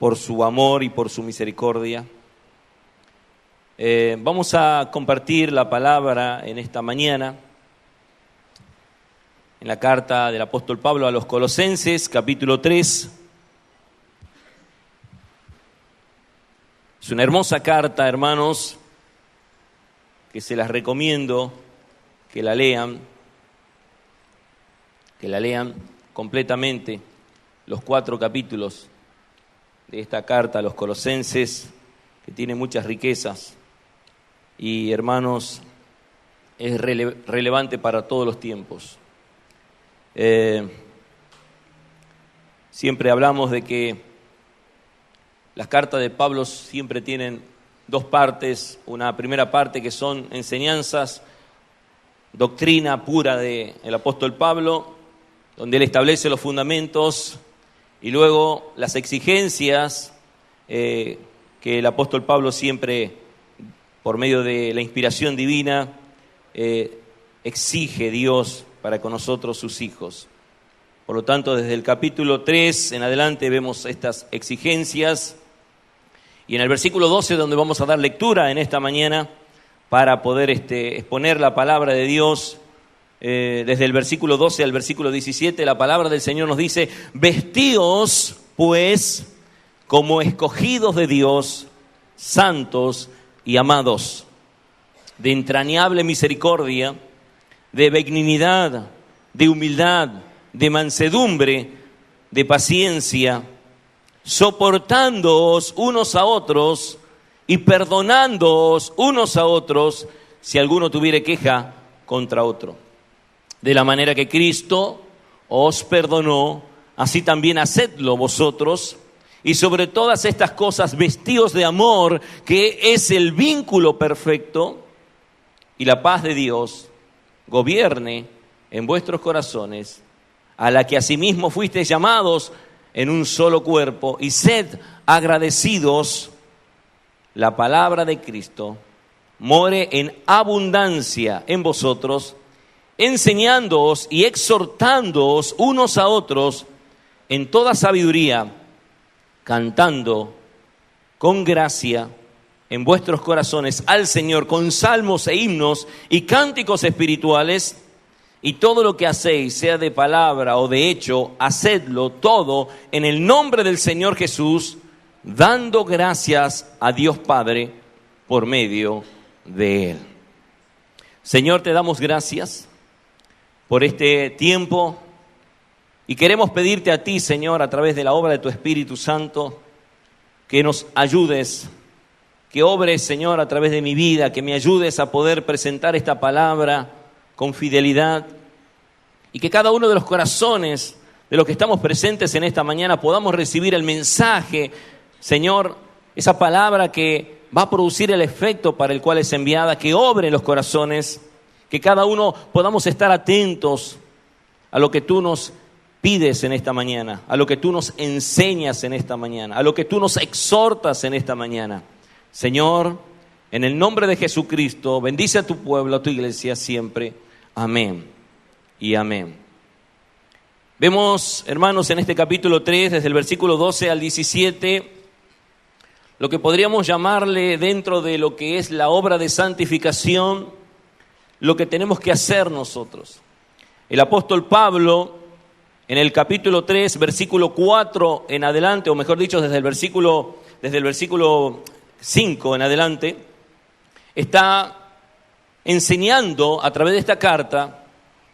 por su amor y por su misericordia. Vamos a compartir la palabra en esta mañana, en la carta del apóstol Pablo a los Colosenses, capítulo 3. Es una hermosa carta, hermanos, que se las recomiendo que la lean completamente, los 4 capítulos de esta carta a los Colosenses, que tiene muchas riquezas y, hermanos, es relevante para todos los tiempos. Siempre hablamos de que las cartas de Pablo siempre tienen 2 partes, una primera parte que son enseñanzas, doctrina pura del apóstol Pablo, donde él establece los fundamentos, y luego las exigencias que el apóstol Pablo siempre, por medio de la inspiración divina, exige Dios para con nosotros sus hijos. Por lo tanto, desde el capítulo 3 en adelante vemos estas exigencias, y en el versículo 12, donde vamos a dar lectura en esta mañana para poder exponer la palabra de Dios, desde el versículo 12 al versículo 17, la palabra del Señor nos dice: vestíos pues como escogidos de Dios, santos y amados, de entrañable misericordia, de benignidad, de humildad, de mansedumbre, de paciencia, soportándoos unos a otros y perdonándoos unos a otros si alguno tuviere queja contra otro. De la manera que Cristo os perdonó, así también hacedlo vosotros. Y sobre todas estas cosas, vestíos de amor, que es el vínculo perfecto, y la paz de Dios gobierne en vuestros corazones, a la que asimismo fuisteis llamados en un solo cuerpo, y sed agradecidos. La palabra de Cristo more en abundancia en vosotros, enseñándoos y exhortándoos unos a otros en toda sabiduría, cantando con gracia en vuestros corazones al Señor con salmos e himnos y cánticos espirituales, y todo lo que hacéis, sea de palabra o de hecho, hacedlo todo en el nombre del Señor Jesús, dando gracias a Dios Padre por medio de Él. Señor, te damos gracias por este tiempo, y queremos pedirte a ti, Señor, a través de la obra de tu Espíritu Santo, que nos ayudes, que obres, Señor, a través de mi vida, que me ayudes a poder presentar esta palabra con fidelidad, y que cada uno de los corazones de los que estamos presentes en esta mañana podamos recibir el mensaje, Señor, esa palabra que va a producir el efecto para el cual es enviada, que obre en los corazones, que cada uno podamos estar atentos a lo que tú nos pides en esta mañana, a lo que tú nos enseñas en esta mañana, a lo que tú nos exhortas en esta mañana. Señor, en el nombre de Jesucristo, bendice a tu pueblo, a tu iglesia siempre. Amén y amén. Vemos, hermanos, en este capítulo 3, desde el versículo 12 al 17, lo que podríamos llamarle, dentro de lo que es la obra de santificación, lo que tenemos que hacer nosotros. El apóstol Pablo, en el capítulo 3, versículo 4 en adelante, o mejor dicho, desde el versículo 5 en adelante, está enseñando a través de esta carta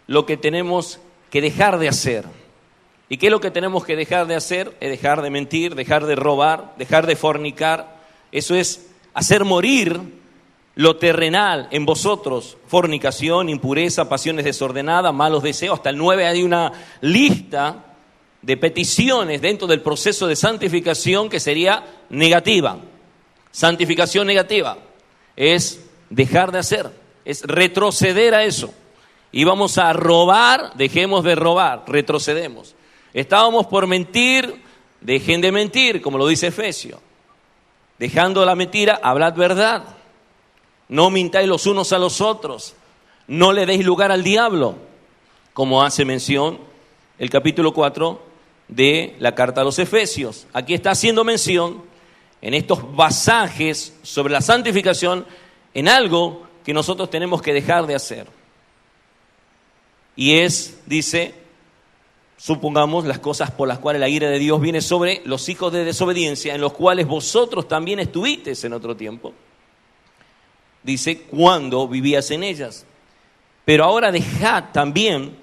lo que tenemos que dejar de hacer. ¿Y qué es lo que tenemos que dejar de hacer? Es dejar de mentir, dejar de robar, dejar de fornicar. Eso es hacer morir lo terrenal en vosotros: fornicación, impureza, pasiones desordenadas, malos deseos. Hasta el 9 hay una lista de peticiones dentro del proceso de santificación que sería negativa. Santificación negativa es dejar de hacer, es retroceder a eso. Íbamos a robar, dejemos de robar, retrocedemos. Estábamos por mentir, dejen de mentir, como lo dice Efesios. Dejando la mentira, hablad verdad. No mintáis los unos a los otros. No le deis lugar al diablo, como hace mención el capítulo 4 de la carta a los Efesios. Aquí está haciendo mención en estos pasajes sobre la santificación en algo que nosotros tenemos que dejar de hacer. Y es, dice, supongamos las cosas por las cuales la ira de Dios viene sobre los hijos de desobediencia, en los cuales vosotros también estuvisteis en otro tiempo. Dice, cuando vivías en ellas. Pero ahora dejad también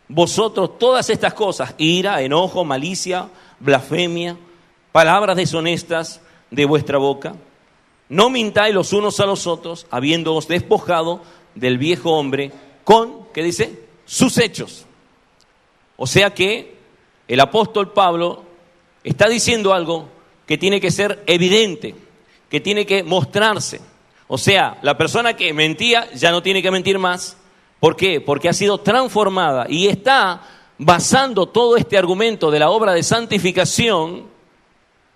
vosotros todas estas cosas: ira, enojo, malicia, blasfemia, palabras deshonestas de vuestra boca. No mintáis los unos a los otros, habiéndoos despojado del viejo hombre con, ¿qué dice?, sus hechos. O sea que el apóstol Pablo está diciendo algo que tiene que ser evidente, que tiene que mostrarse. O sea, la persona que mentía ya no tiene que mentir más. ¿Por qué? Porque ha sido transformada y está basando todo este argumento de la obra de santificación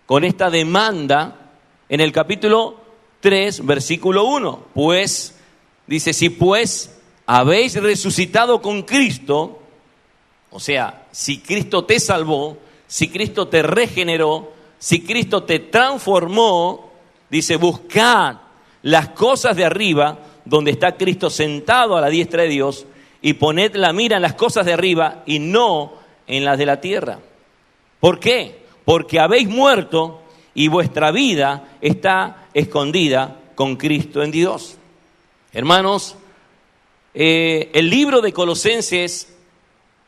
con esta demanda en el capítulo 3, versículo 1. Pues, dice, si pues habéis resucitado con Cristo, o sea, si Cristo te salvó, si Cristo te regeneró, si Cristo te transformó, dice, buscad las cosas de arriba, donde está Cristo sentado a la diestra de Dios, y poned la mira en las cosas de arriba y no en las de la tierra. ¿Por qué? Porque habéis muerto y vuestra vida está escondida con Cristo en Dios. Hermanos, el libro de Colosenses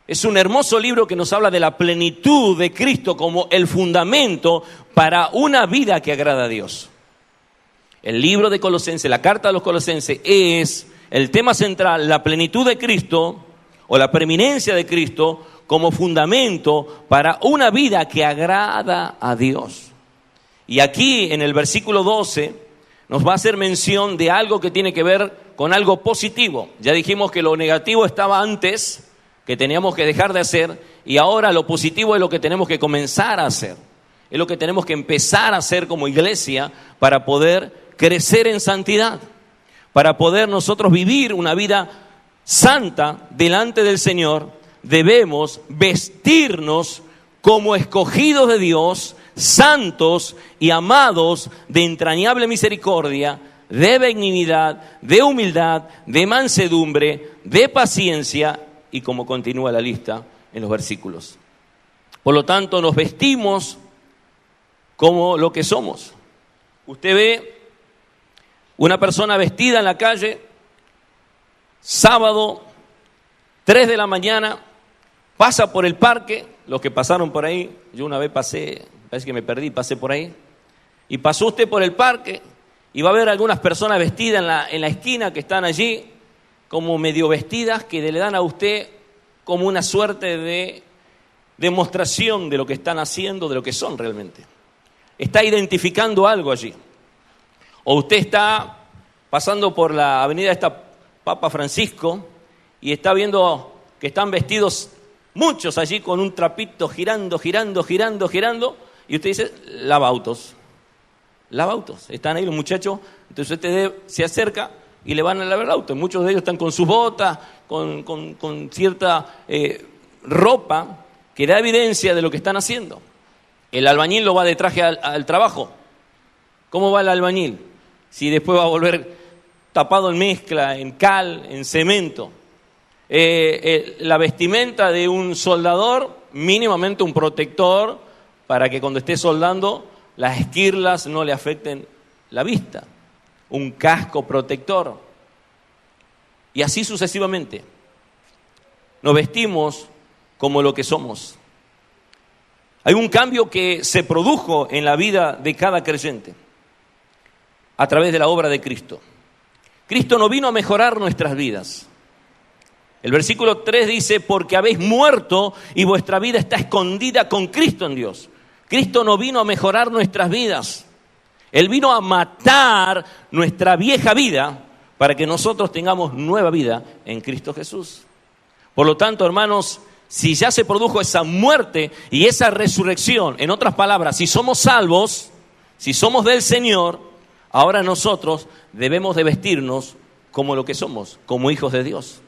es un hermoso libro que nos habla de la plenitud de Cristo como el fundamento para una vida que agrada a Dios. El libro de Colosenses, la carta a los Colosenses, es el tema central, la plenitud de Cristo o la preeminencia de Cristo como fundamento para una vida que agrada a Dios. Y aquí en el versículo 12 nos va a hacer mención de algo que tiene que ver con algo positivo. Ya dijimos que lo negativo estaba antes, que teníamos que dejar de hacer, y ahora lo positivo es lo que tenemos que comenzar a hacer. Es lo que tenemos que empezar a hacer como iglesia para poder crecer en santidad, para poder nosotros vivir una vida santa delante del Señor. Debemos vestirnos como escogidos de Dios, santos y amados de entrañable misericordia, de benignidad, de humildad, de mansedumbre, de paciencia, y como continúa la lista en los versículos. Por lo tanto, nos vestimos como lo que somos. Usted ve una persona vestida en la calle, sábado, 3 de la mañana, pasa por el parque, los que pasaron por ahí, yo una vez pasé, parece que me perdí, pasé por ahí, y pasó usted por el parque, y va a ver algunas personas vestidas en la esquina que están allí, como medio vestidas, que le dan a usted como una suerte de demostración de lo que están haciendo, de lo que son realmente. Está identificando algo allí. O usted está pasando por la avenida esta Papa Francisco y está viendo que están vestidos muchos allí con un trapito girando, y usted dice, lava autos. Están ahí los muchachos, entonces usted se acerca y le van a lavar el auto. Muchos de ellos están con sus botas, con cierta ropa que da evidencia de lo que están haciendo. El albañil lo va de traje al trabajo. ¿Cómo va el albañil? Si después va a volver tapado en mezcla, en cal, en cemento. La vestimenta de un soldador, mínimamente un protector, para que cuando esté soldando las esquirlas no le afecten la vista. Un casco protector. Y así sucesivamente. Nos vestimos como lo que somos. Hay un cambio que se produjo en la vida de cada creyente a través de la obra de Cristo. Cristo no vino a mejorar nuestras vidas. El versículo 3 dice, porque habéis muerto y vuestra vida está escondida con Cristo en Dios. Cristo no vino a mejorar nuestras vidas. Él vino a matar nuestra vieja vida para que nosotros tengamos nueva vida en Cristo Jesús. Por lo tanto, hermanos, si ya se produjo esa muerte y esa resurrección, en otras palabras, si somos salvos, si somos del Señor, ahora nosotros debemos de vestirnos como lo que somos, como hijos de Dios.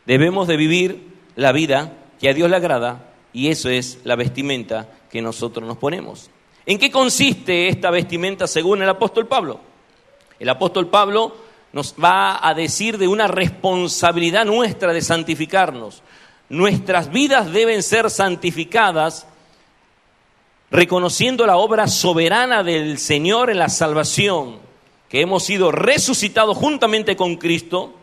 Debemos de vivir la vida que a Dios le agrada y eso es la vestimenta que nosotros nos ponemos. ¿En qué consiste esta vestimenta según el apóstol Pablo? El apóstol Pablo nos va a decir de una responsabilidad nuestra de santificarnos. Nuestras vidas deben ser santificadas reconociendo la obra soberana del Señor en la salvación, que hemos sido resucitados juntamente con Cristo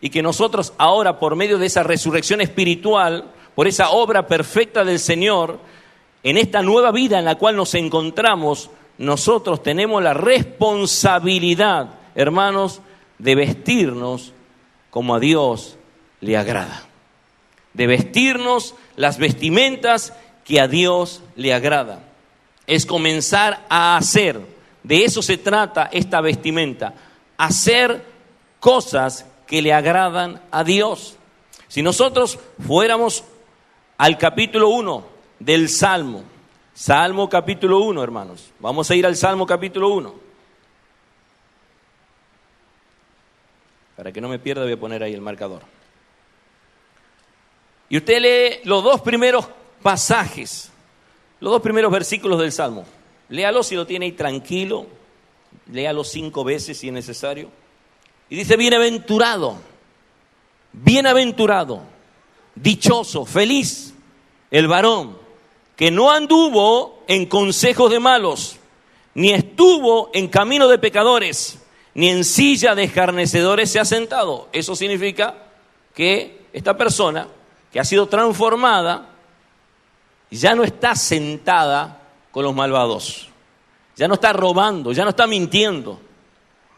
y que nosotros ahora, por medio de esa resurrección espiritual, por esa obra perfecta del Señor, en esta nueva vida en la cual nos encontramos, nosotros tenemos la responsabilidad, hermanos, de vestirnos como a Dios le agrada. De vestirnos las vestimentas que a Dios le agrada. Es comenzar a hacer, de eso se trata esta vestimenta, hacer cosas que le agradan a Dios. Si nosotros fuéramos al capítulo 1 del Salmo, Salmo capítulo 1, hermanos, vamos a ir al Salmo capítulo 1. Para que no me pierda voy a poner ahí el marcador. Y usted lee los dos primeros pasajes, los dos primeros versículos del Salmo. Léalo si lo tiene ahí tranquilo, léalo 5 veces si es necesario. Y dice, bienaventurado, bienaventurado, dichoso, feliz el varón que no anduvo en consejos de malos, ni estuvo en camino de pecadores, ni en silla de escarnecedores se ha sentado. Eso significa que esta persona que ha sido transformada ya no está sentada con los malvados, ya no está robando, ya no está mintiendo,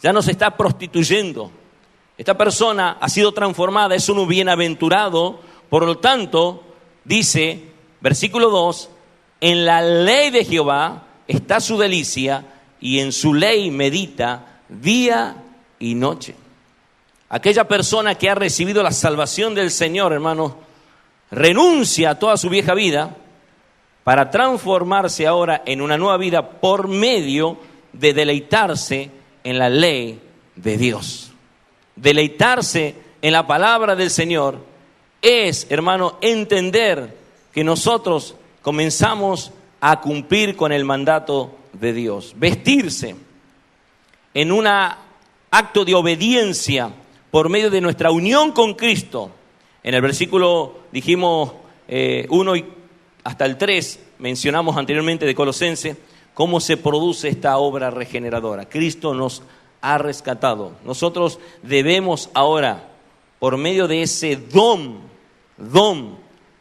ya no se está prostituyendo. Esta persona ha sido transformada, es un bienaventurado. Por lo tanto, dice, versículo 2, en la ley de Jehová está su delicia y en su ley medita día y noche. Aquella persona que ha recibido la salvación del Señor, hermanos, renuncia a toda su vieja vida para transformarse ahora en una nueva vida por medio de deleitarse en la ley de Dios. Deleitarse en la palabra del Señor es, hermano, entender que nosotros comenzamos a cumplir con el mandato de Dios. Vestirse en un acto de obediencia por medio de nuestra unión con Cristo. En el versículo, dijimos 1 y hasta el 3, mencionamos anteriormente de Colosenses, cómo se produce esta obra regeneradora. Cristo nos ha rescatado. Nosotros debemos ahora, por medio de ese don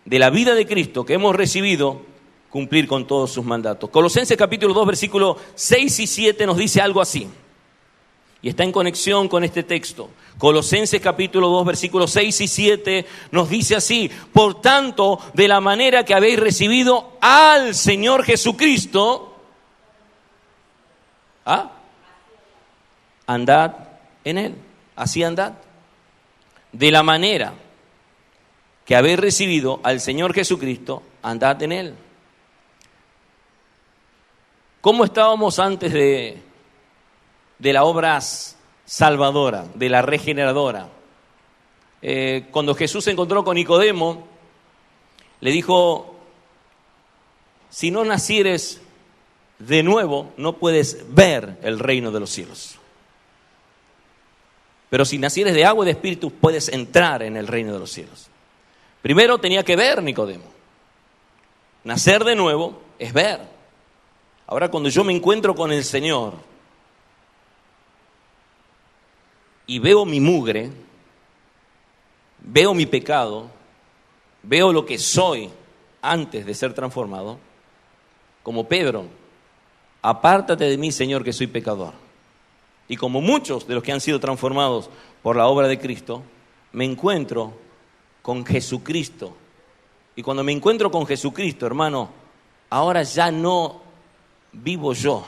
de la vida de Cristo que hemos recibido, cumplir con todos sus mandatos. Colosenses capítulo 2, versículos 6 y 7 nos dice algo así. Y está en conexión con este texto. Colosenses capítulo 2, versículos 6 y 7 nos dice así: por tanto, de la manera que habéis recibido al Señor Jesucristo, andad en Él. Así andad. De la manera que habéis recibido al Señor Jesucristo, andad en Él. ¿Cómo estábamos antes de la obra salvadora, de la regeneradora? Cuando Jesús se encontró con Nicodemo, le dijo, si no nacieres de nuevo, no puedes ver el reino de los cielos. Pero si nacieres de agua y de espíritu, puedes entrar en el reino de los cielos. Primero tenía que ver Nicodemo. Nacer de nuevo es ver. Ahora cuando yo me encuentro con el Señor y veo mi mugre, veo mi pecado, veo lo que soy antes de ser transformado, como Pedro, apártate de mí, Señor, que soy pecador. Y como muchos de los que han sido transformados por la obra de Cristo, me encuentro con Jesucristo. Y cuando me encuentro con Jesucristo, hermano, ahora ya no vivo yo,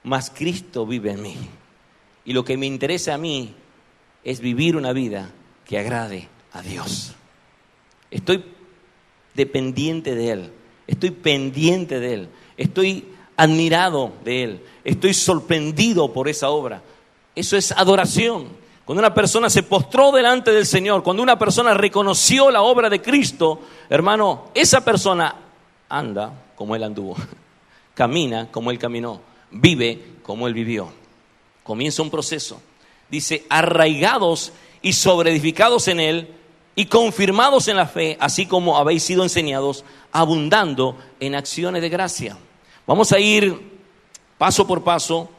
mas Cristo vive en mí. Y lo que me interesa a mí es vivir una vida que agrade a Dios. Estoy dependiente de Él, estoy pendiente de Él, estoy admirado de Él, estoy sorprendido por esa obra. Eso es adoración. cuando una persona se postró delante del Señor, cuando una persona reconoció la obra de Cristo, hermano, esa persona anda como Él anduvo, camina como Él caminó, vive como Él vivió. Comienza un proceso. Dice, arraigados y sobreedificados en Él y confirmados en la fe, así como habéis sido enseñados, abundando en acciones de gracia. Vamos a ir paso por paso,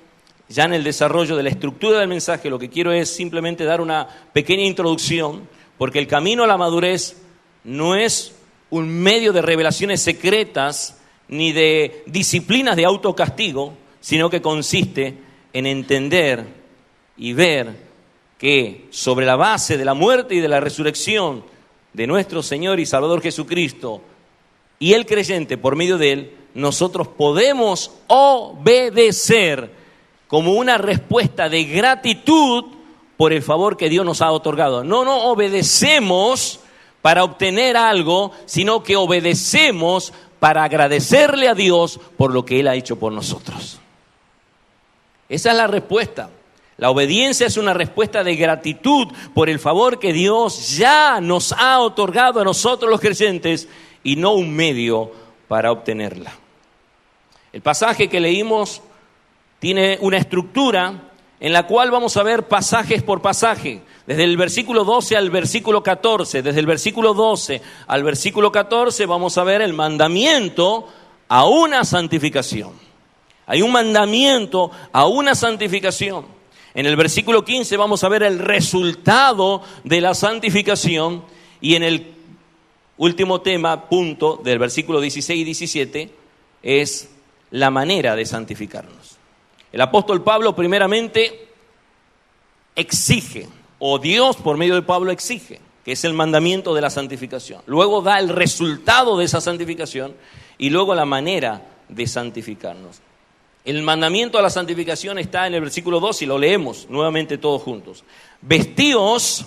ya en el desarrollo de la estructura del mensaje. Lo que quiero es simplemente dar una pequeña introducción, porque el camino a la madurez no es un medio de revelaciones secretas ni de disciplinas de autocastigo, sino que consiste en entender y ver que sobre la base de la muerte y de la resurrección de nuestro Señor y Salvador Jesucristo y el creyente por medio de Él, nosotros podemos obedecer como una respuesta de gratitud por el favor que Dios nos ha otorgado. No obedecemos para obtener algo, sino que obedecemos para agradecerle a Dios por lo que Él ha hecho por nosotros. Esa es la respuesta. La obediencia es una respuesta de gratitud por el favor que Dios ya nos ha otorgado a nosotros los creyentes y no un medio para obtenerla. El pasaje que leímos tiene una estructura en la cual vamos a ver pasajes por pasaje, desde el versículo 12 al versículo 14. Desde el versículo 12 al versículo 14 vamos a ver el mandamiento a una santificación. Hay un mandamiento a una santificación. En el versículo 15 vamos a ver el resultado de la santificación, y en el último punto del versículo 16 y 17 es la manera de santificarnos. El apóstol Pablo primeramente exige, o Dios por medio de Pablo exige, que es el mandamiento de la santificación. Luego da el resultado de esa santificación y luego la manera de santificarnos. El mandamiento a la santificación está en el versículo 2 y lo leemos nuevamente todos juntos. Vestíos,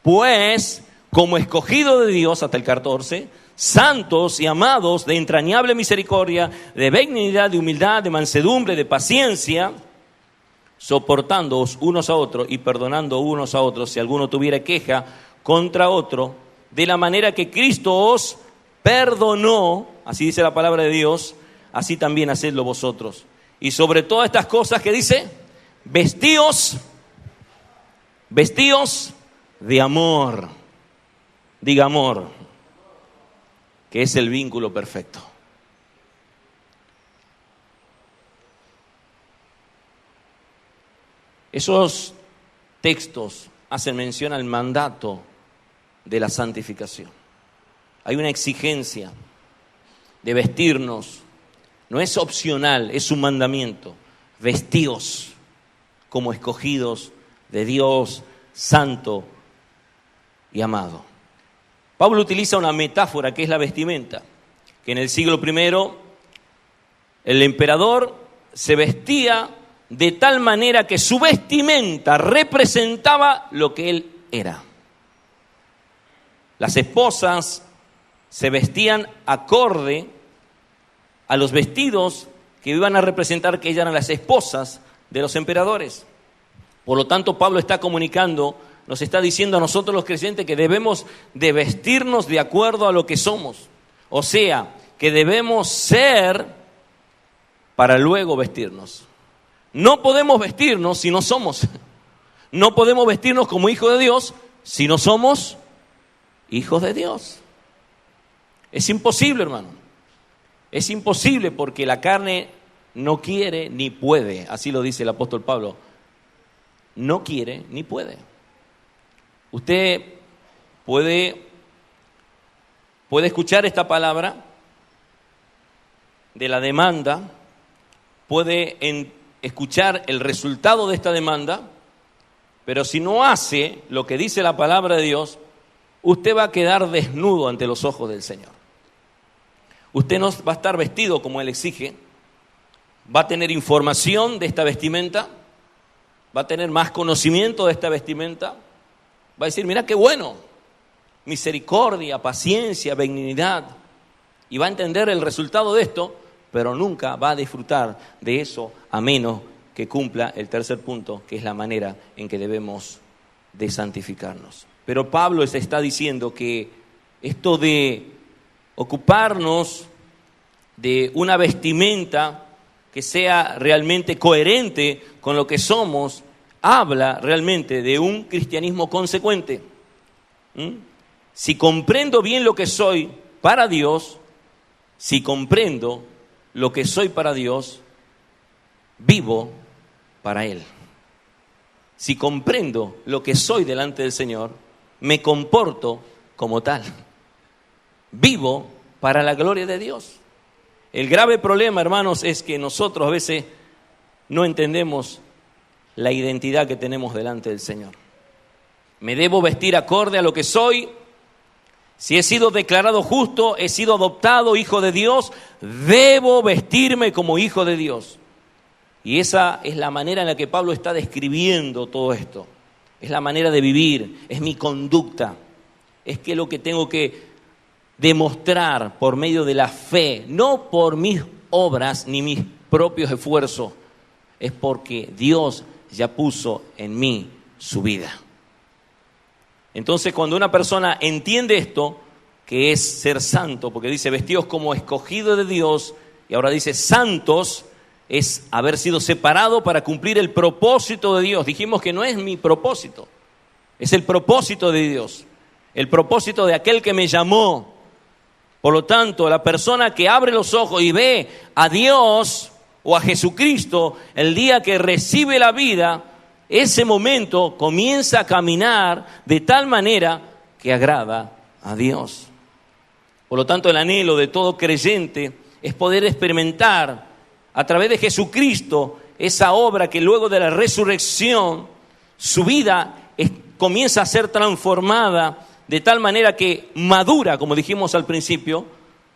pues, como escogido de Dios, hasta el 14, santos y amados, de entrañable misericordia, de benignidad, de humildad, de mansedumbre, de paciencia, soportándoos unos a otros y perdonando unos a otros si alguno tuviera queja contra otro, de la manera que Cristo os perdonó, así dice la palabra de Dios, así también hacedlo vosotros. Y sobre todas estas cosas que dice, vestíos de amor. Diga amor, que es el vínculo perfecto. Esos textos hacen mención al mandato de la santificación. Hay una exigencia de vestirnos. No es opcional, es un mandamiento. Vestíos como escogidos de Dios, santo y amado. Pablo utiliza una metáfora que es la vestimenta, que en el siglo I el emperador se vestía de tal manera que su vestimenta representaba lo que él era. Las esposas se vestían acorde a los vestidos que iban a representar que ellas eran las esposas de los emperadores. Por lo tanto, Pablo está comunicando, nos está diciendo a nosotros los creyentes que debemos de vestirnos de acuerdo a lo que somos. O sea, que debemos ser para luego vestirnos. No podemos vestirnos si no somos. No podemos vestirnos como hijos de Dios si no somos hijos de Dios. Es imposible, hermano. Es imposible porque la carne no quiere ni puede, así lo dice el apóstol Pablo. No quiere ni puede. Usted puede escuchar esta palabra de la demanda, puede escuchar el resultado de esta demanda, pero si no hace lo que dice la palabra de Dios, usted va a quedar desnudo ante los ojos del Señor. Usted no va a estar vestido como Él exige, va a tener información de esta vestimenta, va a tener más conocimiento de esta vestimenta, va a decir, mira qué bueno, misericordia, paciencia, benignidad, y va a entender el resultado de esto, pero nunca va a disfrutar de eso a menos que cumpla el tercer punto, que es la manera en que debemos de santificarnos. Pero Pablo está diciendo que esto de ocuparnos de una vestimenta que sea realmente coherente con lo que somos, habla realmente de un cristianismo consecuente. Si comprendo bien lo que soy para Dios, si comprendo lo que soy para Dios, vivo para Él. Si comprendo lo que soy delante del Señor, me comporto como tal. Vivo para la gloria de Dios. El grave problema, hermanos, es que nosotros a veces no entendemos la identidad que tenemos delante del Señor. Me debo vestir acorde a lo que soy. Si he sido declarado justo, he sido adoptado hijo de Dios, debo vestirme como hijo de Dios. Y esa es la manera en la que Pablo está describiendo todo esto. Es la manera de vivir, es mi conducta. Es que lo que tengo que demostrar por medio de la fe, no por mis obras ni mis propios esfuerzos, es porque Dios ya puso en mí su vida. Entonces, cuando una persona entiende esto, que es ser santo, porque dice vestidos como escogidos de Dios, y ahora dice santos, es haber sido separado para cumplir el propósito de Dios. Dijimos que no es mi propósito, es el propósito de Dios, el propósito de aquel que me llamó. Por lo tanto, la persona que abre los ojos y ve a Dios o a Jesucristo el día que recibe la vida, ese momento comienza a caminar de tal manera que agrada a Dios. Por lo tanto, el anhelo de todo creyente es poder experimentar a través de Jesucristo esa obra que luego de la resurrección su vida comienza a ser transformada de tal manera que madura, como dijimos al principio,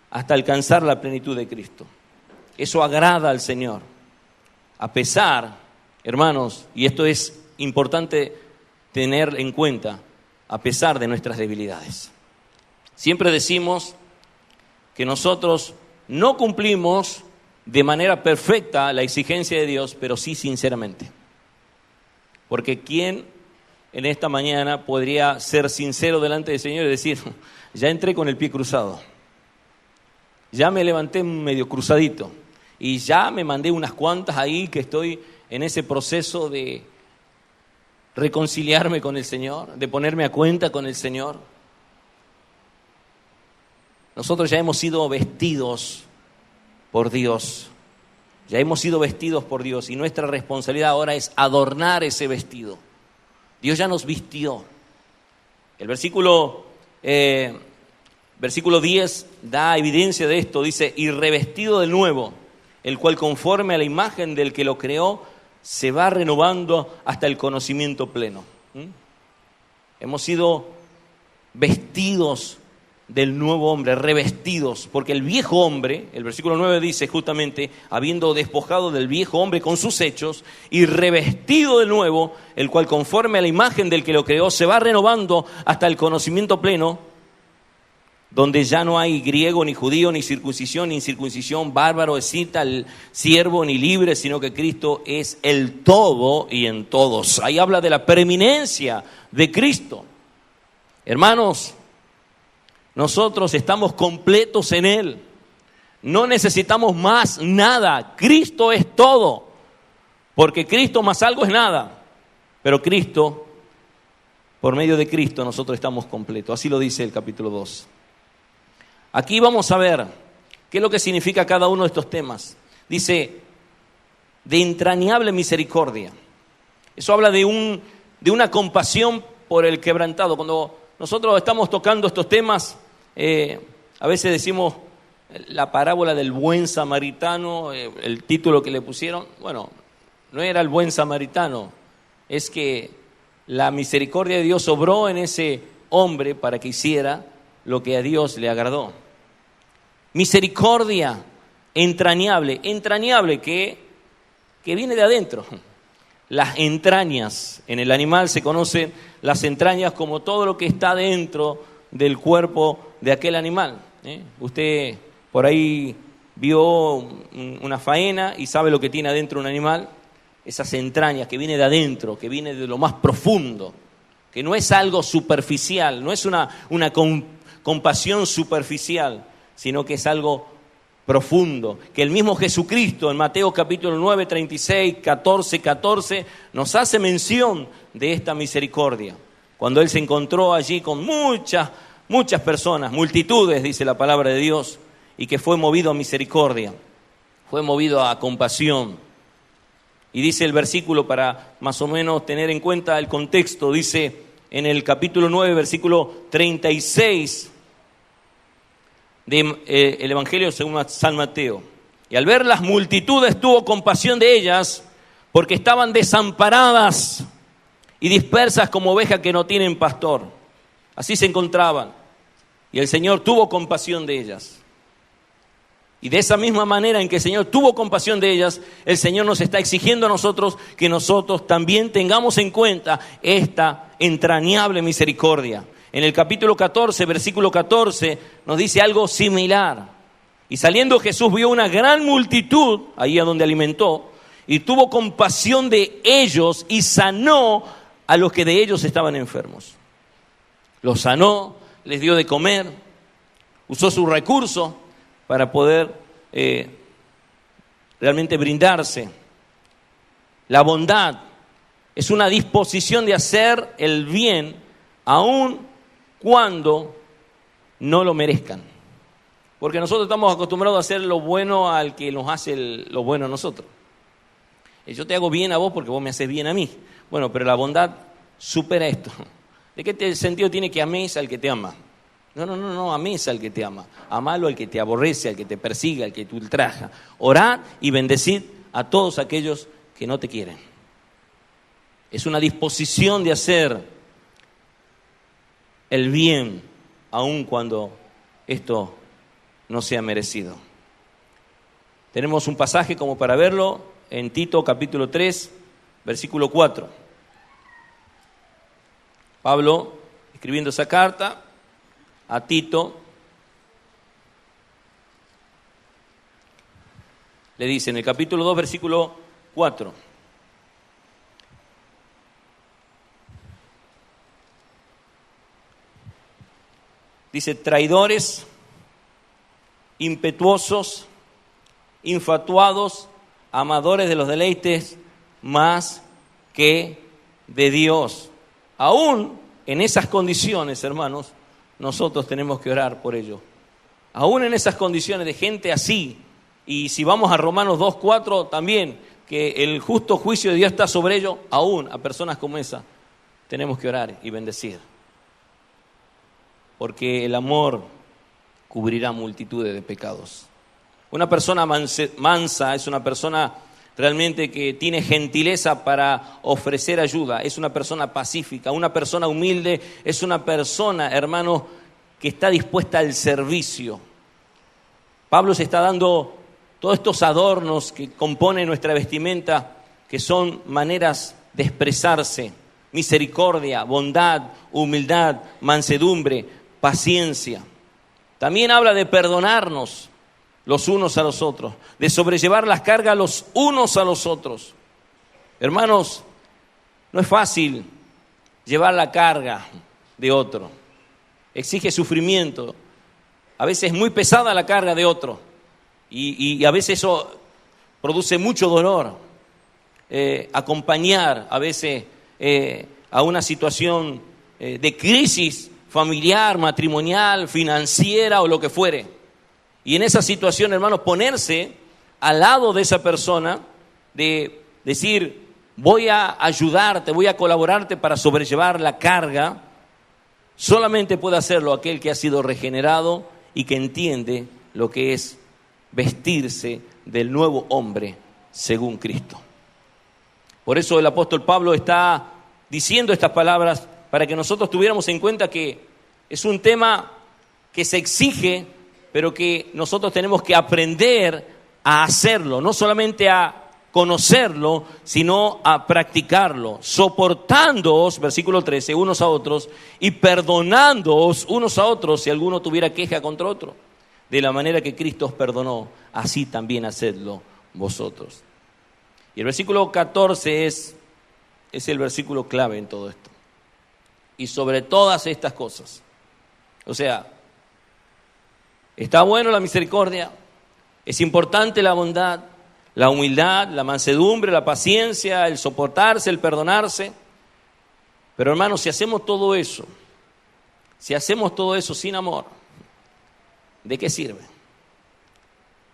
hasta alcanzar la plenitud de Cristo. Eso agrada al Señor. A pesar, hermanos, y esto es importante tener en cuenta, a pesar de nuestras debilidades. Siempre decimos que nosotros no cumplimos de manera perfecta la exigencia de Dios, pero sí sinceramente. Porque ¿quién en esta mañana podría ser sincero delante del Señor y decir, ya entré con el pie cruzado, ya me levanté medio cruzadito y ya me mandé unas cuantas ahí que estoy en ese proceso de reconciliarme con el Señor, de ponerme a cuenta con el Señor? Nosotros ya hemos sido vestidos por Dios, ya hemos sido vestidos por Dios y nuestra responsabilidad ahora es adornar ese vestido. Dios ya nos vistió. El versículo 10 da evidencia de esto, dice, y revestido de nuevo, el cual conforme a la imagen del que lo creó, se va renovando hasta el conocimiento pleno. Hemos sido vestidos del nuevo hombre, revestidos, porque el viejo hombre, el versículo 9 dice justamente, habiendo despojado del viejo hombre con sus hechos y revestido del nuevo, el cual conforme a la imagen del que lo creó, se va renovando hasta el conocimiento pleno, donde ya no hay griego, ni judío, ni circuncisión, ni incircuncisión, bárbaro, escita, siervo, ni libre, sino que Cristo es el todo y en todos. Ahí habla de la preeminencia de Cristo. Hermanos, nosotros estamos completos en Él. No necesitamos más nada. Cristo es todo. Porque Cristo más algo es nada. Pero Cristo, por medio de Cristo, nosotros estamos completos. Así lo dice el capítulo 2. Aquí vamos a ver qué es lo que significa cada uno de estos temas. Dice, de entrañable misericordia. Eso habla de una compasión por el quebrantado. Cuando nosotros estamos tocando estos temas, a veces decimos la parábola del buen samaritano, el título que le pusieron. Bueno, no era el buen samaritano, es que la misericordia de Dios obró en ese hombre para que hiciera lo que a Dios le agradó. Misericordia entrañable que viene de adentro. Las entrañas, en el animal se conocen las entrañas como todo lo que está dentro del cuerpo de aquel animal. Usted por ahí vio una faena y sabe lo que tiene adentro un animal, esas entrañas que viene de adentro, que viene de lo más profundo. que no es algo superficial, no es una compasión superficial, sino que es algo profundo, que el mismo Jesucristo en Mateo capítulo 9, 36, 14, nos hace mención de esta misericordia. Cuando Él se encontró allí con muchas personas, multitudes, dice la palabra de Dios, y que fue movido a misericordia, fue movido a compasión. Y dice el versículo, para más o menos tener en cuenta el contexto, dice en el capítulo 9, versículo 36, del Evangelio según San Mateo. Y al ver las multitudes tuvo compasión de ellas, porque estaban desamparadas y dispersas como ovejas que no tienen pastor. Así se encontraban. Y el Señor tuvo compasión de ellas. Y de esa misma manera en que el Señor tuvo compasión de ellas, el Señor nos está exigiendo a nosotros que nosotros también tengamos en cuenta esta entrañable misericordia. En el capítulo 14, versículo 14, nos dice algo similar. Y saliendo Jesús vio una gran multitud, ahí a donde alimentó, y tuvo compasión de ellos y sanó a los que de ellos estaban enfermos. Los sanó, les dio de comer, usó sus recursos para poder realmente brindarse. La bondad es una disposición de hacer el bien aun cuando no lo merezcan. Porque nosotros estamos acostumbrados a hacer lo bueno al que nos hace lo bueno a nosotros. Yo te hago bien a vos porque vos me haces bien a mí. Bueno, pero la bondad supera esto. ¿De qué sentido tiene que ames al que te ama? No, ames al que te ama. Amalo al que te aborrece, al que te persiga, al que te ultraja. Orad y bendecid a todos aquellos que no te quieren. Es una disposición de hacer el bien, aun cuando esto no sea merecido. Tenemos un pasaje como para verlo en Tito capítulo 3, versículo 4. Pablo, escribiendo esa carta a Tito, le dice en el capítulo 2, versículo 4. Dice: traidores, impetuosos, infatuados, amadores de los deleites más que de Dios. Aún en esas condiciones, hermanos, nosotros tenemos que orar por ello. Aún en esas condiciones de gente así, y si vamos a Romanos 2:4 también, que el justo juicio de Dios está sobre ellos, aún a personas como esa tenemos que orar y bendecir. Porque el amor cubrirá multitudes de pecados. Una persona mansa es una persona realmente que tiene gentileza para ofrecer ayuda, es una persona pacífica. Una persona humilde es una persona, hermano, que está dispuesta al servicio. Pablo se está dando todos estos adornos que componen nuestra vestimenta, que son maneras de expresarse: misericordia, bondad, humildad, mansedumbre, paciencia. También habla de perdonarnos los unos a los otros, de sobrellevar las cargas los unos a los otros. Hermanos, no es fácil llevar la carga de otro. Exige sufrimiento. A veces es muy pesada la carga de otro. Y a veces eso produce mucho dolor. Acompañar a veces a una situación de crisis familiar, matrimonial, financiera o lo que fuere. Y en esa situación, hermanos, ponerse al lado de esa persona, de decir: voy a ayudarte, voy a colaborarte para sobrellevar la carga, solamente puede hacerlo aquel que ha sido regenerado y que entiende lo que es vestirse del nuevo hombre según Cristo. Por eso el apóstol Pablo está diciendo estas palabras para que nosotros tuviéramos en cuenta que es un tema que se exige, pero que nosotros tenemos que aprender a hacerlo, no solamente a conocerlo, sino a practicarlo, soportándoos, versículo 13, unos a otros, y perdonándoos unos a otros si alguno tuviera queja contra otro. De la manera que Cristo os perdonó, así también hacedlo vosotros. Y el versículo 14 es el versículo clave en todo esto. y sobre todas estas cosas. O sea, está bueno la misericordia, es importante la bondad, la humildad, la mansedumbre, la paciencia, el soportarse, el perdonarse. Pero hermanos, si hacemos todo eso sin amor, ¿de qué sirve?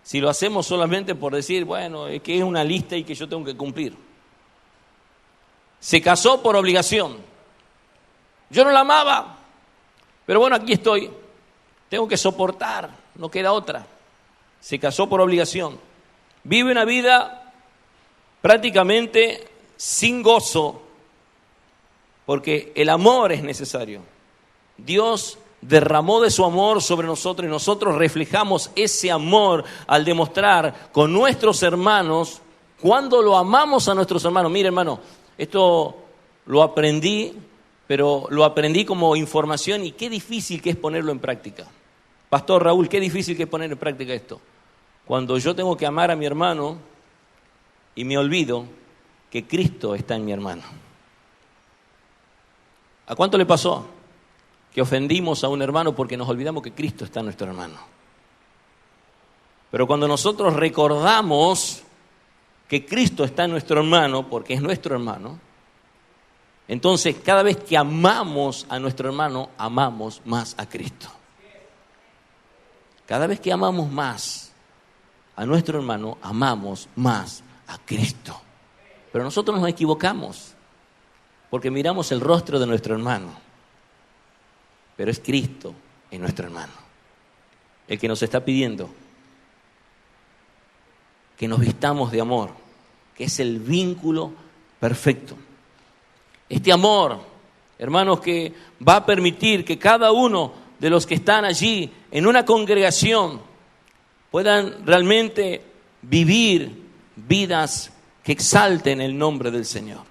Si lo hacemos solamente por decir, bueno, es que es una lista y que yo tengo que cumplir. Se casó por obligación. Yo no la amaba, pero bueno, aquí estoy. Tengo que soportar, no queda otra. Se casó por obligación. Vive una vida prácticamente sin gozo, porque el amor es necesario. Dios derramó de su amor sobre nosotros y nosotros reflejamos ese amor al demostrar con nuestros hermanos cuando lo amamos a nuestros hermanos. Mire, hermano, esto lo aprendí, pero lo aprendí como información y qué difícil que es ponerlo en práctica. Pastor Raúl, qué difícil que es poner en práctica esto. Cuando yo tengo que amar a mi hermano y me olvido que Cristo está en mi hermano. ¿A cuánto le pasó? Que ofendimos a un hermano porque nos olvidamos que Cristo está en nuestro hermano. Pero cuando nosotros recordamos que Cristo está en nuestro hermano, porque es nuestro hermano, entonces cada vez que amamos a nuestro hermano, amamos más a Cristo. Cada vez que amamos más a nuestro hermano, amamos más a Cristo. Pero nosotros nos equivocamos porque miramos el rostro de nuestro hermano. Pero es Cristo en nuestro hermano el que nos está pidiendo que nos vistamos de amor, que es el vínculo perfecto. Este amor, hermanos, que va a permitir que cada uno de los que están allí en una congregación puedan realmente vivir vidas que exalten el nombre del Señor.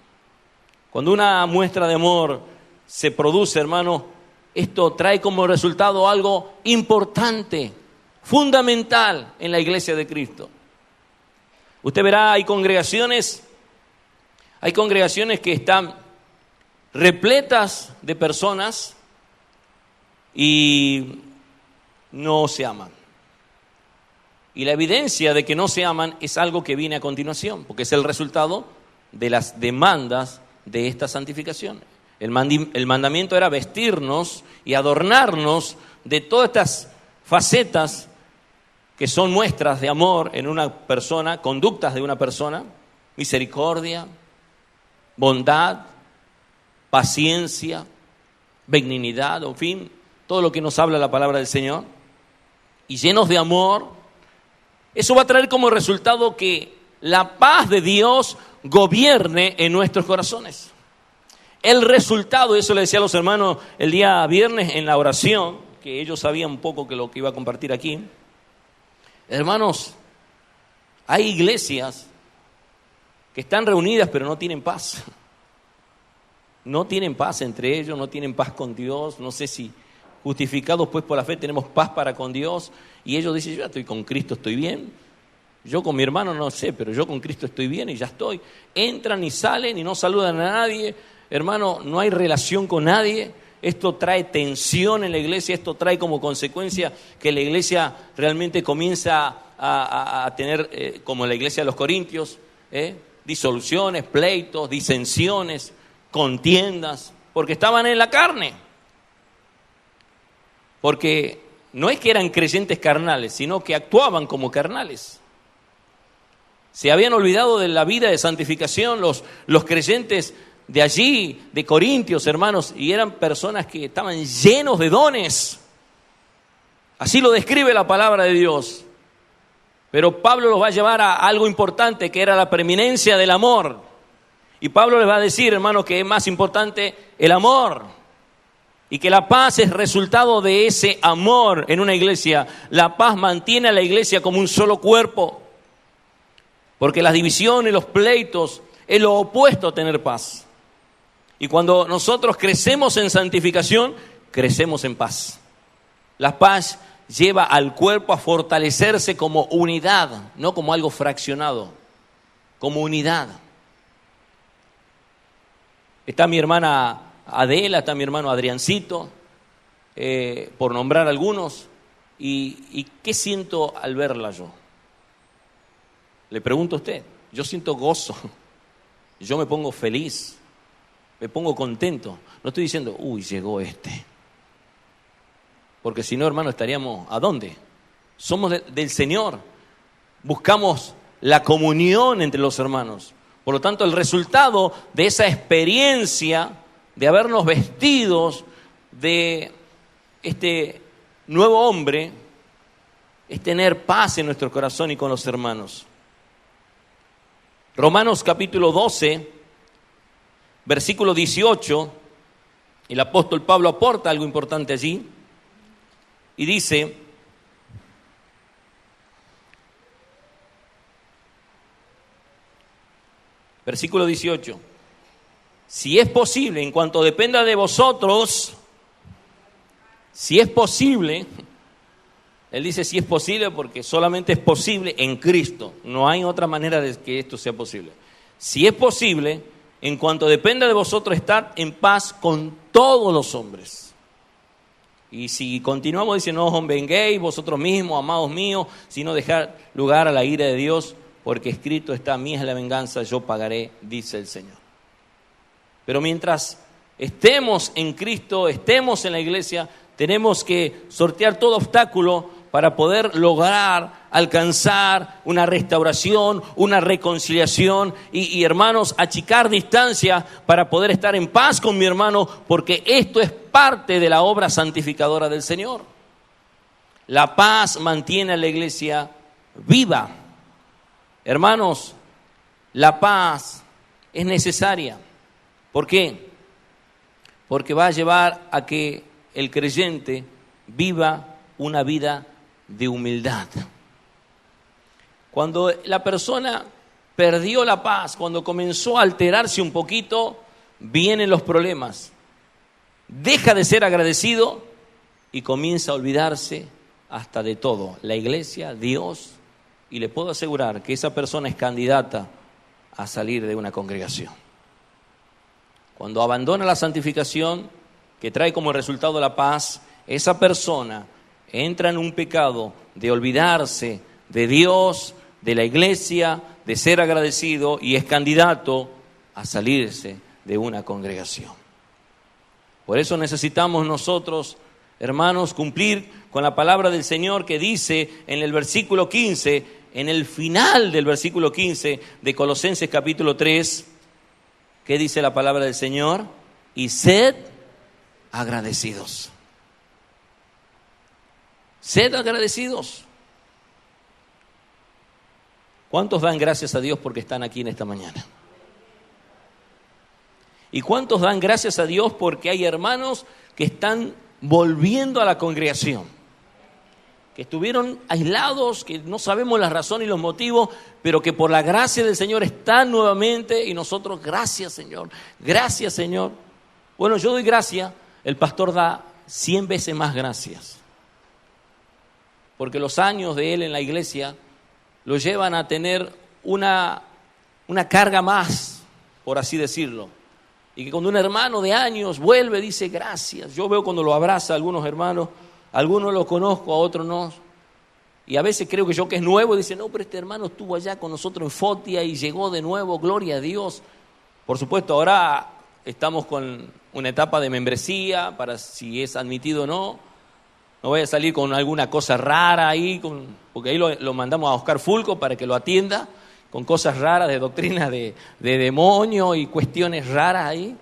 Cuando una muestra de amor se produce, hermanos, esto trae como resultado algo importante, fundamental en la iglesia de Cristo. Usted verá, hay congregaciones que están repletas de personas y no se aman. Y la evidencia de que no se aman es algo que viene a continuación, porque es el resultado de las demandas de esta santificación. El mandamiento era vestirnos y adornarnos de todas estas facetas que son muestras de amor en una persona, conductas de una persona, misericordia, bondad, paciencia, benignidad, en fin, todo lo que nos habla la palabra del Señor, y llenos de amor. Eso va a traer como resultado que la paz de Dios gobierne en nuestros corazones. El resultado, y eso le decía a los hermanos el día viernes en la oración, que ellos sabían un poco que lo que iba a compartir aquí. Hermanos, hay iglesias que están reunidas pero no tienen paz. No tienen paz entre ellos, no tienen paz con Dios. No sé si justificados pues por la fe tenemos paz para con Dios. Y ellos dicen, yo ya estoy con Cristo, estoy bien. Yo con mi hermano no sé, pero yo con Cristo estoy bien y ya estoy. Entran y salen y no saludan a nadie. Hermano, no hay relación con nadie. Esto trae tensión en la iglesia, esto trae como consecuencia que la iglesia realmente comienza a tener, como la iglesia de los Corintios, disoluciones, pleitos, disensiones, contiendas, porque estaban en la carne. Porque no es que eran creyentes carnales, sino que actuaban como carnales. Se habían olvidado de la vida de santificación los creyentes de allí, de Corintios, hermanos, y eran personas que estaban llenos de dones. Así lo describe la palabra de Dios. Pero Pablo los va a llevar a algo importante, que era la preeminencia del amor. Y Pablo les va a decir, hermanos, que es más importante el amor. Y que la paz es resultado de ese amor en una iglesia. La paz mantiene a la iglesia como un solo cuerpo. Porque las divisiones, los pleitos, es lo opuesto a tener paz. Y cuando nosotros crecemos en santificación, crecemos en paz. La paz lleva al cuerpo a fortalecerse como unidad, no como algo fraccionado, como unidad. Está mi hermana Adela, está mi hermano Adriancito, por nombrar algunos. ¿Y qué siento al verla yo? Le pregunto a usted. Yo siento gozo, yo me pongo feliz, me pongo contento. No estoy diciendo, uy, llegó este. Porque si no, hermano, estaríamos, ¿a dónde? Somos del Señor. Buscamos la comunión entre los hermanos. Por lo tanto, el resultado de esa experiencia de habernos vestidos de este nuevo hombre es tener paz en nuestro corazón y con los hermanos. Romanos capítulo 12, versículo 18, el apóstol Pablo aporta algo importante allí y dice: versículo 18, si es posible, en cuanto dependa de vosotros, si es posible, él dice si es posible porque solamente es posible en Cristo, no hay otra manera de que esto sea posible. Si es posible, en cuanto dependa de vosotros, estad en paz con todos los hombres. Y si continuamos diciendo, no os venguéis vosotros mismos, amados míos, sino dejad lugar a la ira de Dios, porque escrito está, mía es la venganza, yo pagaré, dice el Señor. Pero mientras estemos en Cristo, estemos en la iglesia, tenemos que sortear todo obstáculo para poder lograr alcanzar una restauración, una reconciliación y hermanos, achicar distancia para poder estar en paz con mi hermano, porque esto es parte de la obra santificadora del Señor. La paz mantiene a la iglesia viva. Hermanos, la paz es necesaria. ¿Por qué? Porque va a llevar a que el creyente viva una vida de humildad. Cuando la persona perdió la paz, cuando comenzó a alterarse un poquito, vienen los problemas. Deja de ser agradecido y comienza a olvidarse hasta de todo. La iglesia, Dios, y le puedo asegurar que esa persona es candidata a salir de una congregación. Cuando abandona la santificación, que trae como resultado la paz, esa persona entra en un pecado de olvidarse de Dios, de la iglesia, de ser agradecido, y es candidato a salirse de una congregación. Por eso necesitamos nosotros, hermanos, cumplir con la palabra del Señor que dice en el versículo 15, en el final del versículo 15 de Colosenses capítulo 3, ¿qué dice la palabra del Señor? Y sed agradecidos. Sed agradecidos. ¿Cuántos dan gracias a Dios porque están aquí en esta mañana? ¿Y cuántos dan gracias a Dios porque hay hermanos que están volviendo a la congregación? Que estuvieron aislados, que no sabemos la razón y los motivos, pero que por la gracia del Señor están nuevamente y nosotros, gracias Señor, gracias Señor. Bueno, yo doy gracias, el pastor da 100 veces más gracias. Porque los años de él en la iglesia lo llevan a tener una carga más, por así decirlo. Y que cuando un hermano de años vuelve, dice gracias. Yo veo cuando lo abraza a algunos hermanos, algunos los conozco, a otros no. Y a veces creo que yo que es nuevo, dice, no, pero este hermano estuvo allá con nosotros en Fotia y llegó de nuevo, gloria a Dios. Por supuesto, ahora estamos con una etapa de membresía para si es admitido o no. No voy a salir con alguna cosa rara ahí, porque ahí lo mandamos a Oscar Fulco para que lo atienda, con cosas raras de doctrina de demonio y cuestiones raras ahí.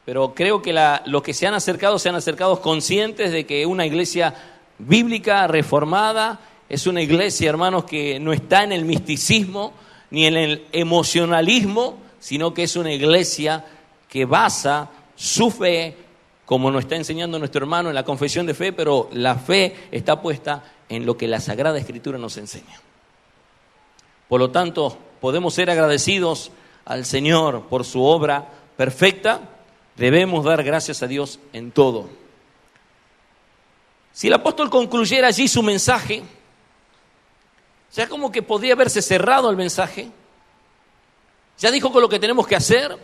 Pero creo que los que se han acercado conscientes de que una iglesia bíblica, reformada, es una iglesia, hermanos, que no está en el misticismo ni en el emocionalismo, sino que es una iglesia que basa su fe, como nos está enseñando nuestro hermano en la confesión de fe, pero la fe está puesta en lo que la Sagrada Escritura nos enseña. Por lo tanto, podemos ser agradecidos al Señor por su obra perfecta. Debemos dar gracias a Dios en todo. Si el apóstol concluyera allí su mensaje, ya como que podría haberse cerrado el mensaje. Ya dijo con lo que tenemos que hacer.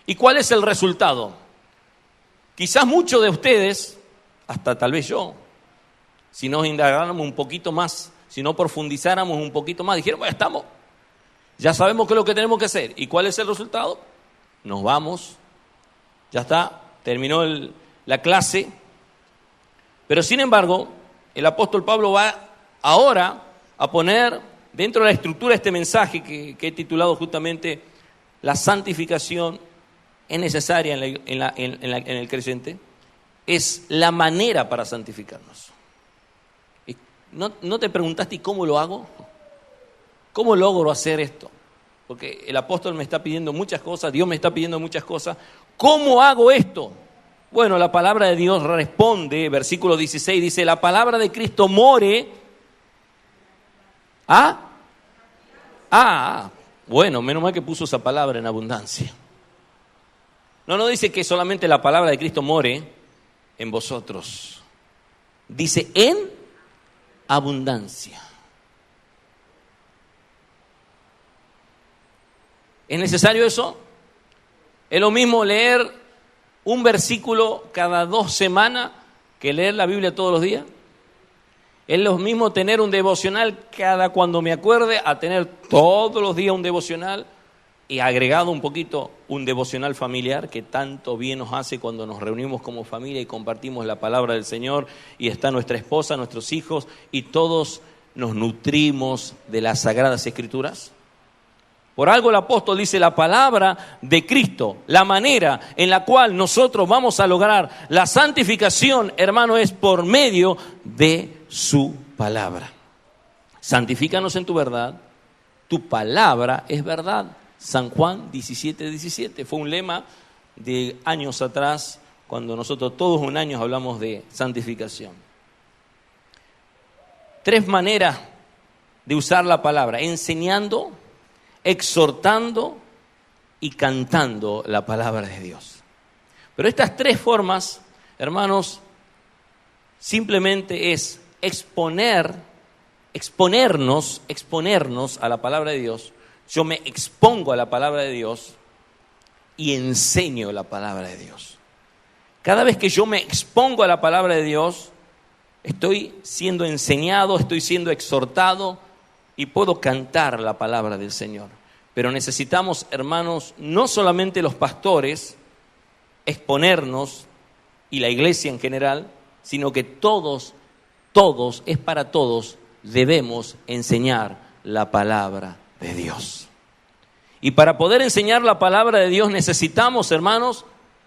¿Y cuál es el resultado? Quizás muchos de ustedes, hasta tal vez yo, si nos indagáramos un poquito más, si no profundizáramos un poquito más, dijeron, bueno, ya sabemos qué es lo que tenemos que hacer. ¿Y cuál es el resultado? Nos vamos, ya está, terminó la clase. Pero sin embargo, el apóstol Pablo va ahora a poner dentro de la estructura de este mensaje que he titulado justamente la santificación es necesaria en el creyente, es la manera para santificarnos. ¿No te preguntaste ¿y cómo lo hago? ¿Cómo logro hacer esto? Porque el apóstol me está pidiendo muchas cosas, Dios me está pidiendo muchas cosas. ¿Cómo hago esto? Bueno, la palabra de Dios responde, versículo 16 dice, la palabra de Cristo more. Bueno, menos mal que puso esa palabra en abundancia. No dice que solamente la palabra de Cristo more en vosotros. Dice en abundancia. ¿Es necesario eso? ¿Es lo mismo leer un versículo cada 2 semanas que leer la Biblia todos los días? ¿Es lo mismo tener un devocional cada cuando me acuerde a tener todos los días un devocional y agregado un poquito un devocional familiar que tanto bien nos hace cuando nos reunimos como familia y compartimos la palabra del Señor y está nuestra esposa, nuestros hijos y todos nos nutrimos de las Sagradas Escrituras? Por algo el apóstol dice la palabra de Cristo, la manera en la cual nosotros vamos a lograr la santificación, hermano, es por medio de su palabra. Santifícanos en tu verdad, tu palabra es verdad. San Juan 17:17 fue un lema de años atrás, cuando nosotros todos un año hablamos de santificación. 3 maneras de usar la palabra: enseñando, exhortando y cantando la palabra de Dios. Pero estas 3 formas, hermanos, simplemente es exponernos a la palabra de Dios. Yo me expongo a la palabra de Dios y enseño la palabra de Dios. Cada vez que yo me expongo a la palabra de Dios, estoy siendo enseñado, estoy siendo exhortado y puedo cantar la palabra del Señor. Pero necesitamos, hermanos, no solamente los pastores, exponernos y la iglesia en general, sino que todos, es para todos, debemos enseñar la palabra de Dios. Y para poder enseñar la palabra de Dios necesitamos, hermanos,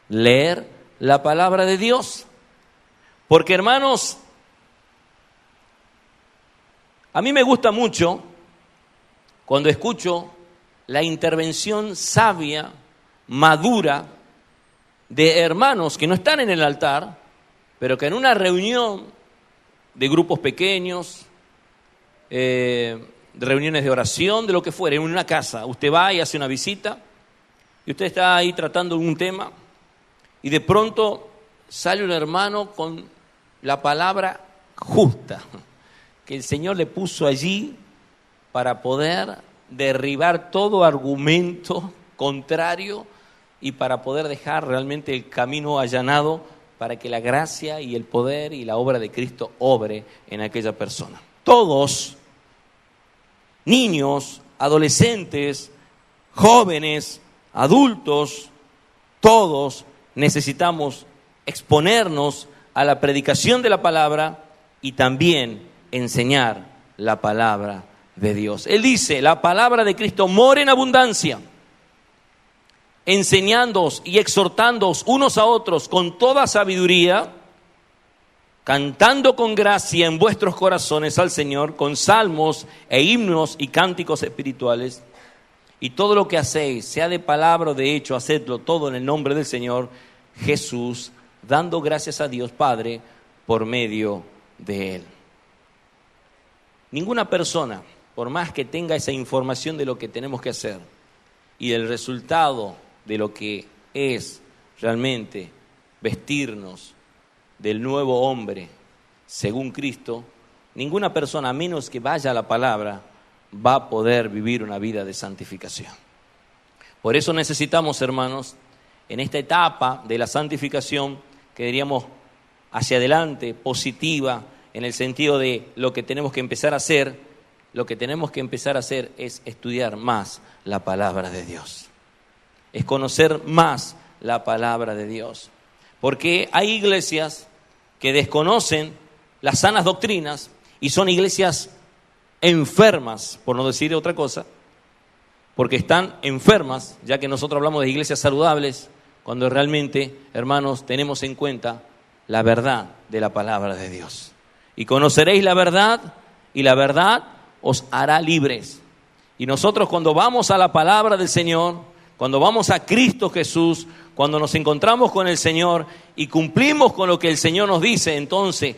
leer la palabra de Dios. Porque, hermanos, a mí me gusta mucho cuando escucho la intervención sabia, madura, de hermanos que no están en el altar, pero que en una reunión de grupos pequeños, de reuniones de oración, de lo que fuera, en una casa, usted va y hace una visita, y usted está ahí tratando un tema, y de pronto sale un hermano con la palabra justa, que el Señor le puso allí para poder derribar todo argumento contrario y para poder dejar realmente el camino allanado para que la gracia y el poder y la obra de Cristo obre en aquella persona. Todos, niños, adolescentes, jóvenes, adultos, todos necesitamos exponernos a la predicación de la palabra y también enseñar la palabra de Dios. Él dice, la palabra de Cristo mora en abundancia, enseñándoos y exhortándoos unos a otros con toda sabiduría, cantando con gracia en vuestros corazones al Señor, con salmos e himnos y cánticos espirituales. Y todo lo que hacéis, sea de palabra o de hecho, hacedlo todo en el nombre del Señor Jesús, dando gracias a Dios Padre por medio de Él. Ninguna persona, por más que tenga esa información de lo que tenemos que hacer y el resultado de lo que es realmente vestirnos del nuevo hombre según Cristo, ninguna persona, a menos que vaya a la palabra, va a poder vivir una vida de santificación. Por eso necesitamos, hermanos, en esta etapa de la santificación, que diríamos hacia adelante, positiva, en el sentido de lo que tenemos que empezar a hacer, lo que tenemos que empezar a hacer es estudiar más la palabra de Dios. Es conocer más la palabra de Dios. Porque hay iglesias que desconocen las sanas doctrinas y son iglesias enfermas, por no decir otra cosa, porque están enfermas, ya que nosotros hablamos de iglesias saludables, cuando realmente, hermanos, tenemos en cuenta la verdad de la palabra de Dios. Y conoceréis la verdad, y la verdad os hará libres. Y nosotros cuando vamos a la palabra del Señor, cuando vamos a Cristo Jesús, cuando nos encontramos con el Señor y cumplimos con lo que el Señor nos dice, entonces,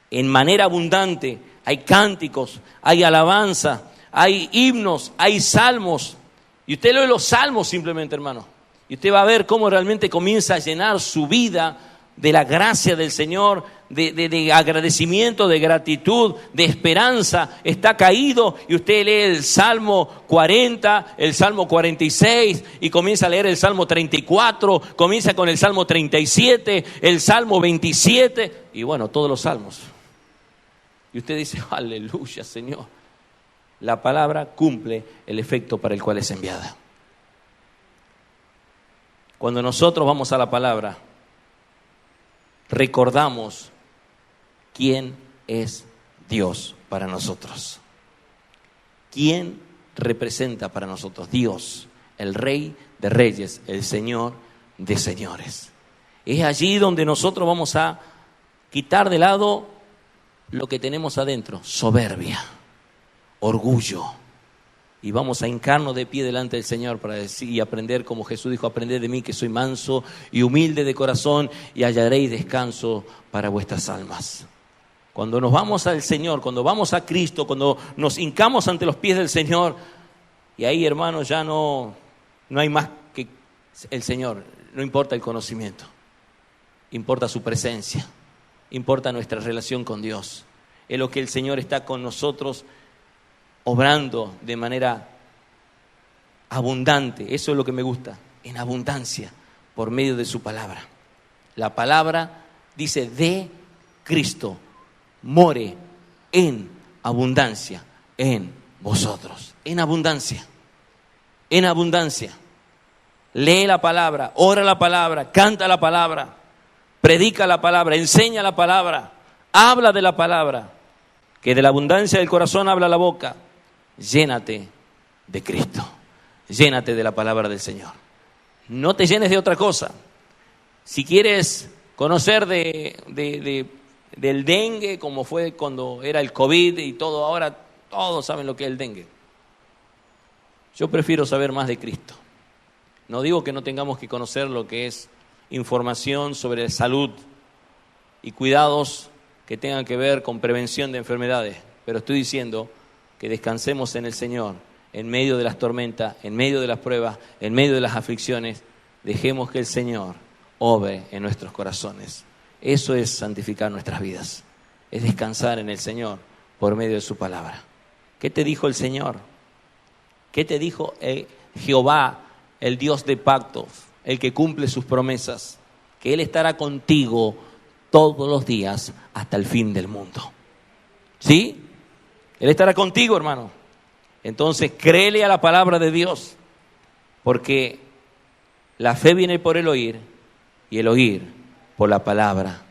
en manera abundante, hay cánticos, hay alabanza, hay himnos, hay salmos. Y usted lee los salmos simplemente, hermano. Y usted va a ver cómo realmente comienza a llenar su vida de la gracia del Señor, de agradecimiento, de gratitud, de esperanza. Está caído y usted lee el Salmo 40, el Salmo 46 y comienza a leer el Salmo 34, comienza con el Salmo 37, el Salmo 27 y bueno, todos los salmos. Y usted dice, aleluya, Señor. La palabra cumple el efecto para el cual es enviada. Cuando nosotros vamos a la palabra, recordamos quién es Dios para nosotros. ¿Quién representa para nosotros? Dios, el Rey de Reyes, el Señor de Señores. Es allí donde nosotros vamos a quitar de lado lo que tenemos adentro, soberbia, orgullo. Y vamos a hincarnos de pie delante del Señor para decir y aprender como Jesús dijo, aprended de mí que soy manso y humilde de corazón y hallaréis descanso para vuestras almas. Cuando nos vamos al Señor, cuando vamos a Cristo, cuando nos hincamos ante los pies del Señor, y ahí, hermanos, ya no hay más que el Señor, no importa el conocimiento, importa su presencia, importa nuestra relación con Dios. Es lo que el Señor está con nosotros obrando de manera abundante. Eso es lo que me gusta, en abundancia, por medio de su palabra. La palabra dice de Cristo, more en abundancia en vosotros. En abundancia, en abundancia. Lee la palabra, ora la palabra, canta la palabra, predica la palabra, enseña la palabra, habla de la palabra, que de la abundancia del corazón habla la boca. Llénate de Cristo, llénate de la palabra del Señor. No te llenes de otra cosa. Si quieres conocer del dengue, como fue cuando era el COVID y todo, ahora todos saben lo que es el dengue. Yo prefiero saber más de Cristo. No digo que no tengamos que conocer lo que es información sobre salud y cuidados que tengan que ver con prevención de enfermedades, pero estoy diciendo que descansemos en el Señor, en medio de las tormentas, en medio de las pruebas, en medio de las aflicciones. Dejemos que el Señor obre en nuestros corazones. Eso es santificar nuestras vidas, es descansar en el Señor por medio de su palabra. ¿Qué te dijo el Señor? ¿Qué te dijo Jehová, el Dios de pactos, el que cumple sus promesas? Que Él estará contigo todos los días hasta el fin del mundo. ¿Sí? Él estará contigo, hermano. Entonces, créele a la palabra de Dios, porque la fe viene por el oír y el oír por la palabra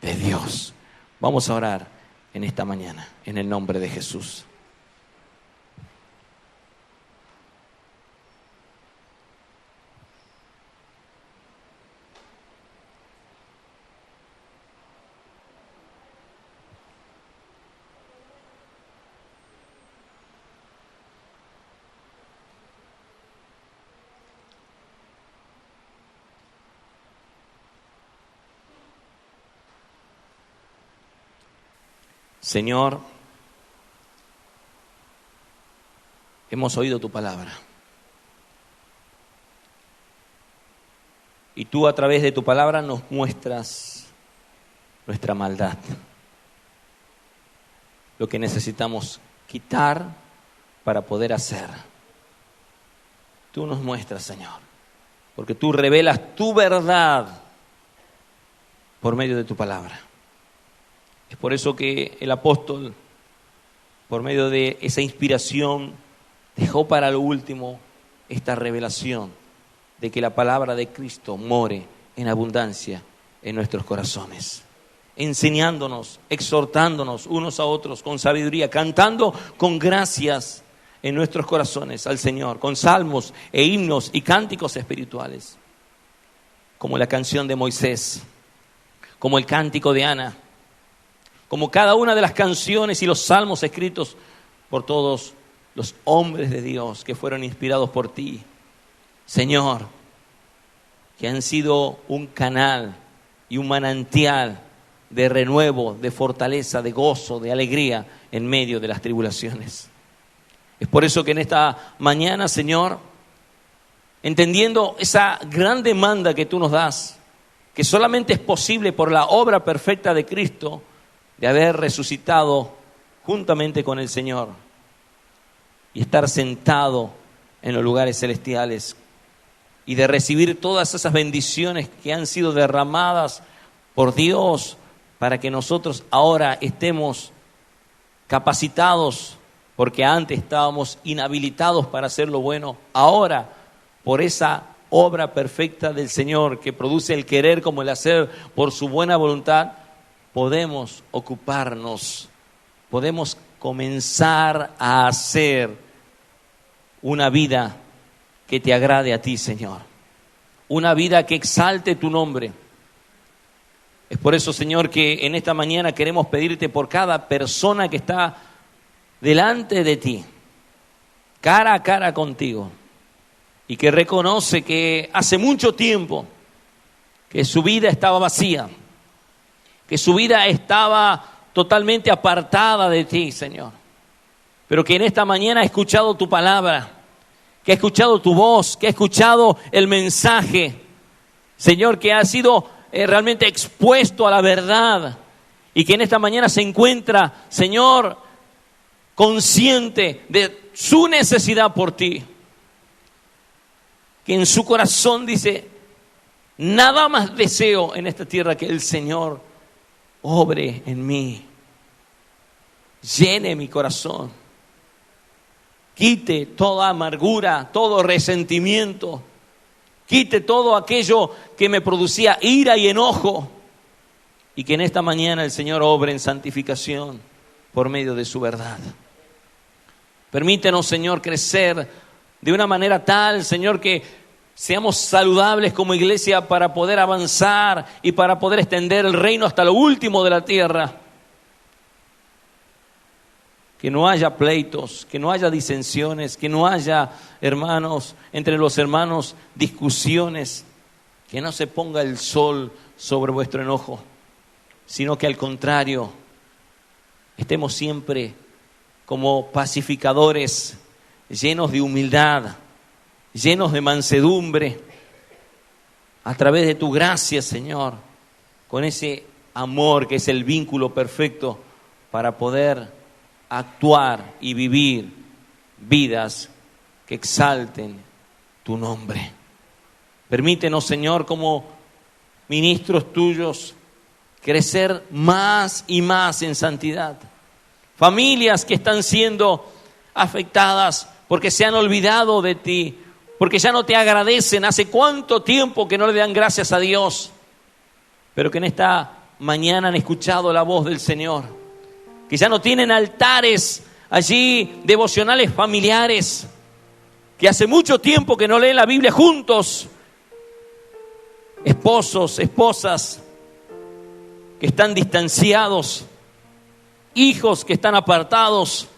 de Dios. Vamos a orar en esta mañana, en el nombre de Jesús. Señor, hemos oído tu palabra. Y tú a través de tu palabra nos muestras nuestra maldad. Lo que necesitamos quitar para poder hacer. Tú nos muestras, Señor. porque tú revelas tu verdad por medio de tu palabra. Es por eso que el apóstol, por medio de esa inspiración, dejó para lo último esta revelación de que la palabra de Cristo more en abundancia en nuestros corazones, enseñándonos, exhortándonos unos a otros con sabiduría, cantando con gracias en nuestros corazones al Señor, con salmos e himnos y cánticos espirituales, como la canción de Moisés, como el cántico de Ana, como cada una de las canciones y los salmos escritos por todos los hombres de Dios que fueron inspirados por ti, Señor, que han sido un canal y un manantial de renuevo, de fortaleza, de gozo, de alegría en medio de las tribulaciones. Es por eso que en esta mañana, Señor, entendiendo esa gran demanda que tú nos das, que solamente es posible por la obra perfecta de Cristo, de haber resucitado juntamente con el Señor y estar sentado en los lugares celestiales y de recibir todas esas bendiciones que han sido derramadas por Dios para que nosotros ahora estemos capacitados, porque antes estábamos inhabilitados para hacer lo bueno. Ahora, por esa obra perfecta del Señor que produce el querer como el hacer por su buena voluntad, podemos ocuparnos, podemos comenzar a hacer una vida que te agrade a ti, Señor. Una vida que exalte tu nombre. Es por eso, Señor, que en esta mañana queremos pedirte por cada persona que está delante de ti, cara a cara contigo, y que reconoce que hace mucho tiempo que su vida estaba vacía, que su vida estaba totalmente apartada de ti, Señor, pero que en esta mañana ha escuchado tu palabra, que ha escuchado tu voz, que ha escuchado el mensaje, Señor, que ha sido realmente expuesto a la verdad, y que en esta mañana se encuentra, Señor, consciente de su necesidad por ti, que en su corazón dice: nada más deseo en esta tierra que el Señor obre en mí, llene mi corazón, quite toda amargura, todo resentimiento, quite todo aquello que me producía ira y enojo, y que en esta mañana el Señor obre en santificación por medio de su verdad. Permítenos, Señor, crecer de una manera tal, Señor, que seamos saludables como iglesia para poder avanzar y para poder extender el reino hasta lo último de la tierra. Que no haya pleitos, que no haya disensiones, que no haya, hermanos, entre los hermanos discusiones, que no se ponga el sol sobre vuestro enojo, sino que al contrario, estemos siempre como pacificadores, llenos de humildad, llenos de mansedumbre, a través de tu gracia, Señor, con ese amor que es el vínculo perfecto para poder actuar y vivir vidas que exalten tu nombre. Permítenos, Señor, como ministros tuyos, crecer más y más en santidad. Familias que están siendo afectadas porque se han olvidado de ti, porque ya no te agradecen. Hace cuánto tiempo que no le dan gracias a Dios, pero que en esta mañana han escuchado la voz del Señor, que ya no tienen altares allí devocionales familiares, que hace mucho tiempo que no leen la Biblia juntos, esposos, esposas que están distanciados, hijos que están apartados,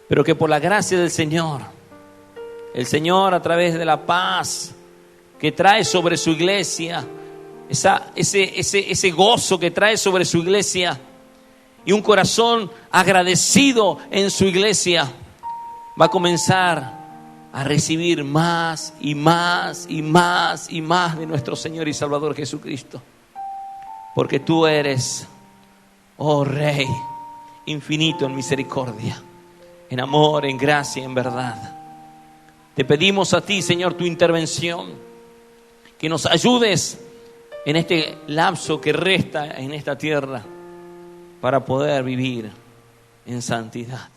pero que por la gracia del Señor, el Señor a través de la paz que trae sobre su iglesia, ese gozo que trae sobre su iglesia y un corazón agradecido en su iglesia, va a comenzar a recibir más y más y más y más de nuestro Señor y Salvador Jesucristo, porque tú eres, oh Rey, infinito en misericordia, en amor, en gracia, en verdad. Te pedimos a ti, Señor, tu intervención. que nos ayudes en este lapso que resta en esta tierra para poder vivir en santidad.